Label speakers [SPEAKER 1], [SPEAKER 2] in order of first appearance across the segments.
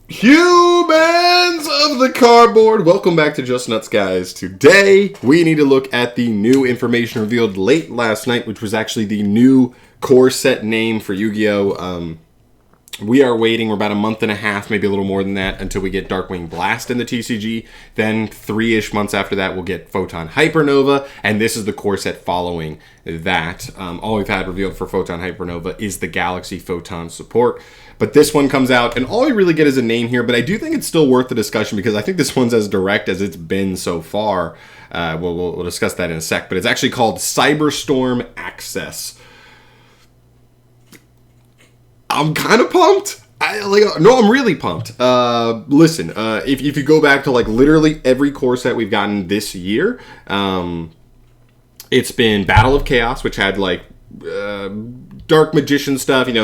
[SPEAKER 1] Humans of the cardboard, welcome back to Just Nuts, guys. Today, we need to look at the new information revealed late last night, which was actually the new core set name for Yu-Gi-Oh! We are waiting, we're about a month and a half, maybe a little more than that, until we get Darkwing Blast in the TCG. Then 3-ish months after that, we'll get Photon Hypernova, and this is the core set following that. All we've had revealed for Photon Hypernova is the Galaxy Photon support. But this one comes out, and all we really get is a name here, but I do think it's still worth the discussion because I think this one's as direct as it's been so far. We'll discuss that in a sec, but it's actually called Cyberstorm Access. I'm kind of pumped. I'm really pumped. Listen, if you go back to like literally every core set we've gotten this year, it's been Battle of Chaos, which had like Dark Magician stuff, where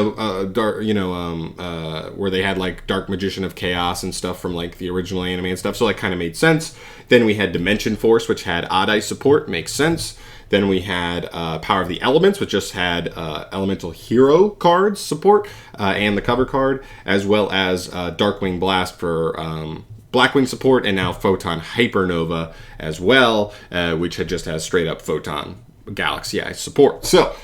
[SPEAKER 1] they had like Dark Magician of Chaos and stuff from like the original anime and stuff, so that kind of made sense. Then we had Dimension Force, which had Odd-Eye support, makes sense. Then we had Power of the Elements, which just had Elemental Hero cards support and the cover card, as well as Darkwing Blast for Blackwing support, and now Photon Hypernova as well, which just has straight up Photon Galaxy Eye support. So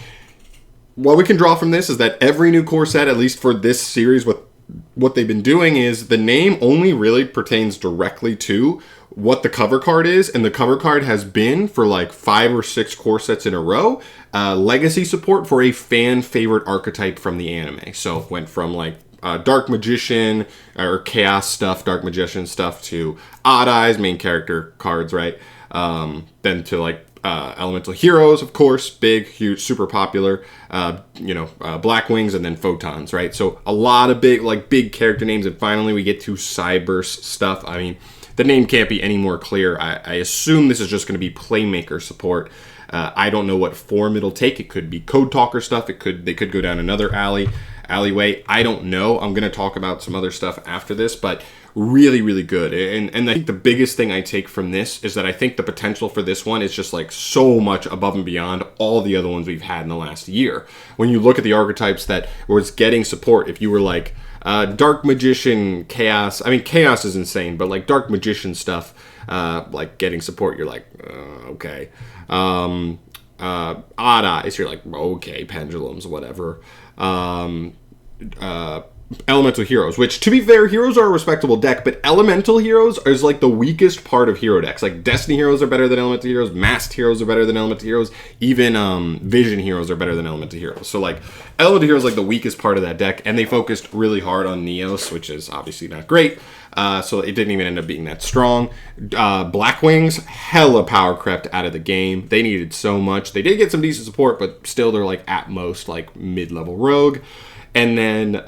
[SPEAKER 1] what we can draw from this is that every new core set, at least for this series, what they've been doing is the name only really pertains directly to what the cover card is, and the cover card has been for like 5 or 6 core sets in a row, legacy support for a fan favorite archetype from the anime. So it went from like Dark Magician or Chaos stuff, Dark Magician stuff, to Odd Eyes, main character cards, right? Then to like Elemental Heroes, of course, big, huge, super popular, Black Wings, and then Photons, right? So a lot of big character names, and finally we get to CYBERSE stuff. I mean, the name can't be any more clear. I assume this is just going to be Playmaker support. I don't know what form it'll take. It could be Code Talker stuff. They could go down another alleyway. I don't know. I'm going to talk about some other stuff after this, but really, really good. And I think the biggest thing I take from this is that I think the potential for this one is just like so much above and beyond all the other ones we've had in the last year. When you look at the archetypes that was getting support, if you were like Dark Magician, Chaos, I mean, Chaos is insane, but like Dark Magician stuff, like getting support, you're like, okay. Odd Eyes, you're like, okay, Pendulums, whatever. Elemental Heroes, which, to be fair, Heroes are a respectable deck, but Elemental Heroes is like the weakest part of Hero decks. Like, Destiny Heroes are better than Elemental Heroes, Masked Heroes are better than Elemental Heroes, even Vision Heroes are better than Elemental Heroes. So, like, Elemental Heroes is like the weakest part of that deck, and they focused really hard on Neos, which is obviously not great, so it didn't even end up being that strong. Black Wings, hella power crept out of the game. They needed so much. They did get some decent support, but still they're like at most like mid-level rogue. And then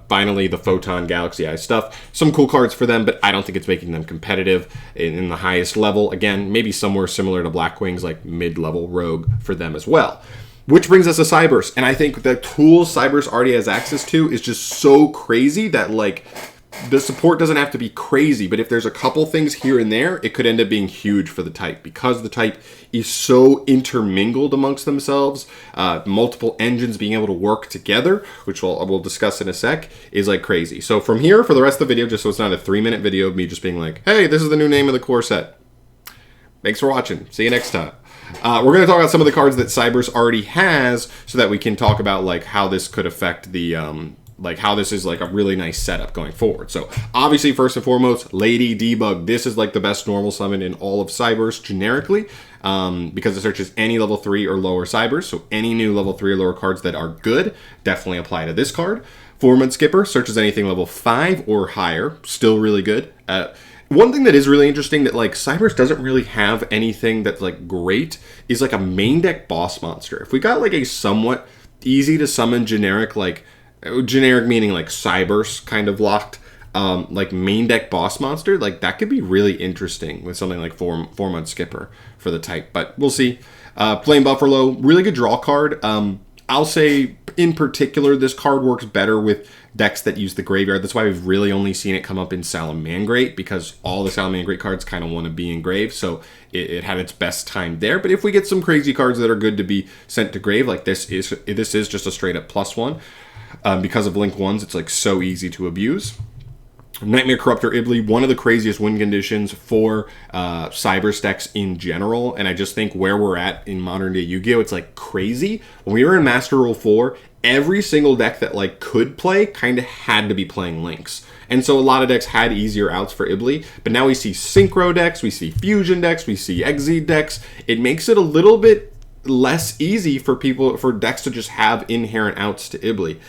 [SPEAKER 1] finally the Photon Galaxy Eye stuff. Some cool cards for them, but I don't think it's making them competitive in the highest level. Again, maybe somewhere similar to Black Wings, like mid-level rogue for them as well. Which brings us to CYBERSE. And I think the tools CYBERSE already has access to is just so crazy that like the support doesn't have to be crazy, but if there's a couple things here and there, it could end up being huge for the type because the type is so intermingled amongst themselves. Multiple engines being able to work together, which we'll discuss in a sec, is like crazy. So from here, for the rest of the video, just so it's not a 3-minute video of me just being like, hey, this is the new name of the core set. Thanks for watching. See you next time. We're going to talk about some of the cards that CYBERSE already has so that we can talk about like how this could affect the like how this is like a really nice setup going forward. So obviously, first and foremost, Lady Debug. This is like the best normal summon in all of CYBERSE generically, because it searches any level 3 or lower CYBERSE. So any new level 3 or lower cards that are good definitely apply to this card. Foreman Skipper searches anything level 5 or higher, still really good. One thing that is really interesting that like CYBERSE doesn't really have anything that's like great is like a main deck boss monster. If we got like a somewhat easy to summon generic meaning like CYBERSE kind of locked, like main deck boss monster, like that could be really interesting with something like 4-month Skipper for the type, but we'll see. Flame Buffalo, really good draw card. I'll say in particular, this card works better with decks that use the graveyard. That's why we've really only seen it come up in Salamangreat, because all the Salamangreat cards kind of want to be in grave, so it had its best time there. But if we get some crazy cards that are good to be sent to grave, like this is just a straight up +1. Because of Link 1s, it's like so easy to abuse. Nightmare Corruptor Ibli, one of the craziest win conditions for CYBERSE decks in general, and I just think where we're at in modern day Yu-Gi-Oh, it's like crazy. When we were in Master Rule 4, every single deck that like could play kind of had to be playing Links. And so a lot of decks had easier outs for Ibli, but now we see Synchro decks, we see Fusion decks, we see Exceed decks. It makes it a little bit less easy for decks to just have inherent outs to Ibli.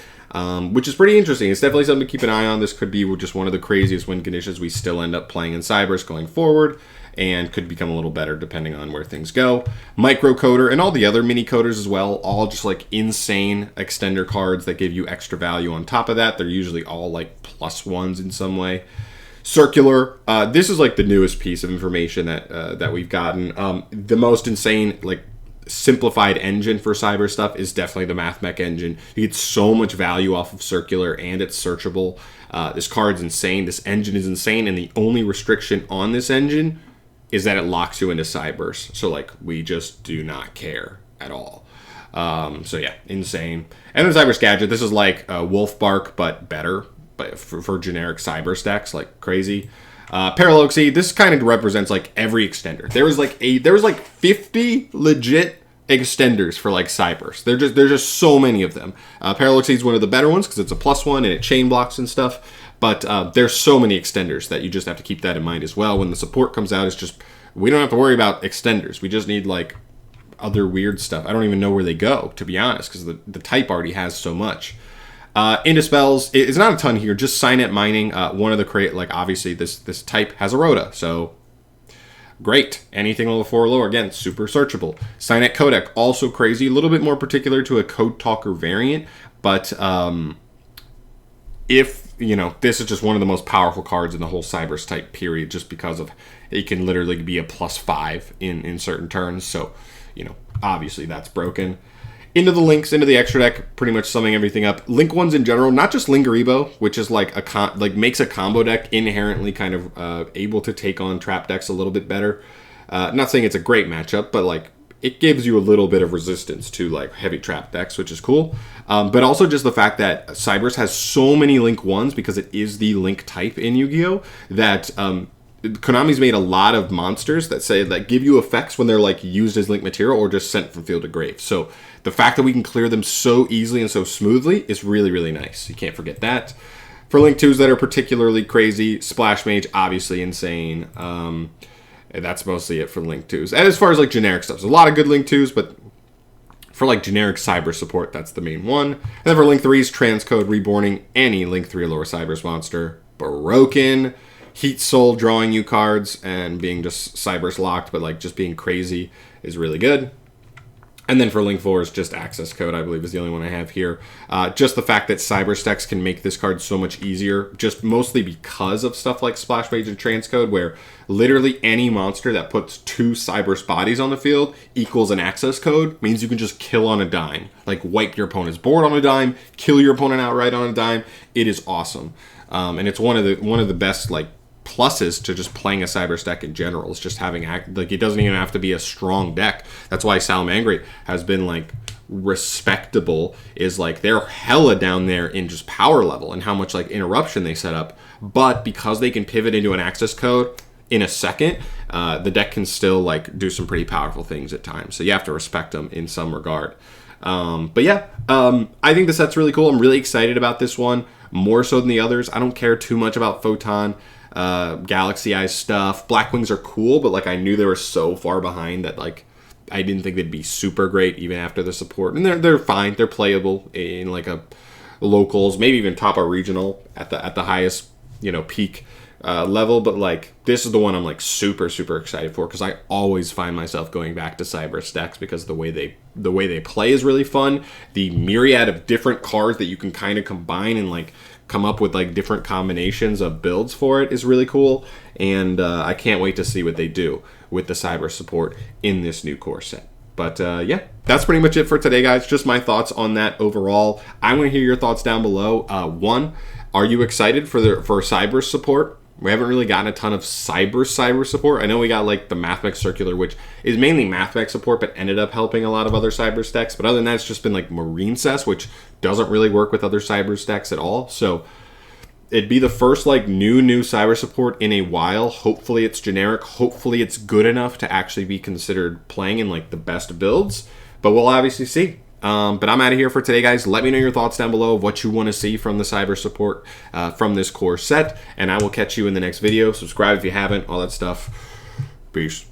[SPEAKER 1] Which is pretty interesting. It's definitely something to keep an eye on. This could be just one of the craziest win conditions we still end up playing in CYBERSE going forward, and could become a little better depending on where things go. Microcoder and all the other mini coders as well, all just like insane extender cards that give you extra value on top of that. They're usually all like +1s in some way. Circular, this is like the newest piece of information that we've gotten. The most insane, like, simplified engine for cyber stuff is definitely the MathMech engine. You get so much value off of Circular, and it's searchable. This card's insane. This engine is insane, and the only restriction on this engine is that it locks you into CYBERSE. So like, we just do not care at all. So yeah, insane. And then CYBERSE Gadget, this is like Wolf Bark but better, but for generic CYBERSE decks, like crazy. Paraloxy, this kind of represents like every extender. There was like 50 legit extenders for like CYBERSE. There's just so many of them. Paraloxy is one of the better ones because it's a +1 and it chain blocks and stuff. But there's so many extenders that you just have to keep that in mind as well. When the support comes out, it's just, we don't have to worry about extenders. We just need like other weird stuff. I don't even know where they go, to be honest, because the type already has so much. Into spells, it's not a ton here, just Signet Mining. One of the like obviously this type has a Rhoda, so great. Anything level 4 or lower, again, super searchable. Signet Codec, also crazy, a little bit more particular to a Code Talker variant, but if, you know, this is just one of the most powerful cards in the whole CYBERSE type period, just because of it can literally be a +5 in certain turns, so, you know, obviously that's broken. Into the links, into the extra deck, pretty much summing everything up. Link ones in general, not just Lingaribo, which is like makes a combo deck inherently kind of able to take on trap decks a little bit better. Not saying it's a great matchup, but like it gives you a little bit of resistance to like heavy trap decks, which is cool. But also just the fact that CYBERSE has so many link ones because it is the link type in Yu-Gi-Oh! That Konami's made a lot of monsters that give you effects when they're like used as link material or just sent from field to grave. So the fact that we can clear them so easily and so smoothly is really, really nice. You can't forget that. For link 2s that are particularly crazy, Splash Mage, obviously insane. And that's mostly it for link 2s. And as far as like generic stuff, there's a lot of good link 2s, but for like generic cyber support, that's the main one. And then for link 3s, Transcode, Reborning any link 3 or lower CYBERSE monster. Broken. Heat Soul, drawing you cards and being just CYBERSE locked, but like just being crazy is really good. And then for Link 4 is just Access Code, I believe is the only one I have here. Just the fact that CYBERSE decks can make this card so much easier, just mostly because of stuff like Splash Mage and Transcode, where literally any monster that puts 2 CYBERSE bodies on the field equals an Access Code, means you can just kill on a dime. Like wipe your opponent's board on a dime, kill your opponent outright on a dime. It is awesome. And it's one of the best like pluses to just playing a CYBERSE deck in general. It's just having like, it doesn't even have to be a strong deck. That's why Salamangreat has been like respectable, is like they're hella down there in just power level and how much like interruption they set up, but because they can pivot into an Access Code in a second, the deck can still like do some pretty powerful things at times, so you have to respect them in some regard. But yeah, I think the set's really cool. I'm really excited about this one, more so than the others. I don't care too much about Photon, Galaxy Eyes stuff. Blackwings are cool, but like I knew they were so far behind that like I didn't think they'd be super great even after the support. And they're fine. They're playable in like a locals, maybe even top or regional at the highest, you know, peak level. But like this is the one I'm like super excited for, because I always find myself going back to CYBERSE decks because the way they play is really fun. The myriad of different cards that you can kind of combine and like come up with like different combinations of builds for it is really cool, and I can't wait to see what they do with the CYBERSE support in this new core set. But yeah, that's pretty much it for today, guys. Just my thoughts on that overall. I want to hear your thoughts down below. One, are you excited for CYBERSE support? We haven't really gotten a ton of cyber support. I know we got like the MathMech Circular, which is mainly MathMech support, but ended up helping a lot of other CYBERSE decks. But other than that, it's just been like Marine Cess, which doesn't really work with other CYBERSE decks at all. So It'd be the first like new cyber support in a while. Hopefully it's generic. Hopefully it's good enough to actually be considered playing in like the best builds. But we'll obviously see. But I'm out of here for today, guys. Let me know your thoughts down below of what you want to see from the cyber support from this core set. And I will catch you in the next video. Subscribe if you haven't. All that stuff. Peace.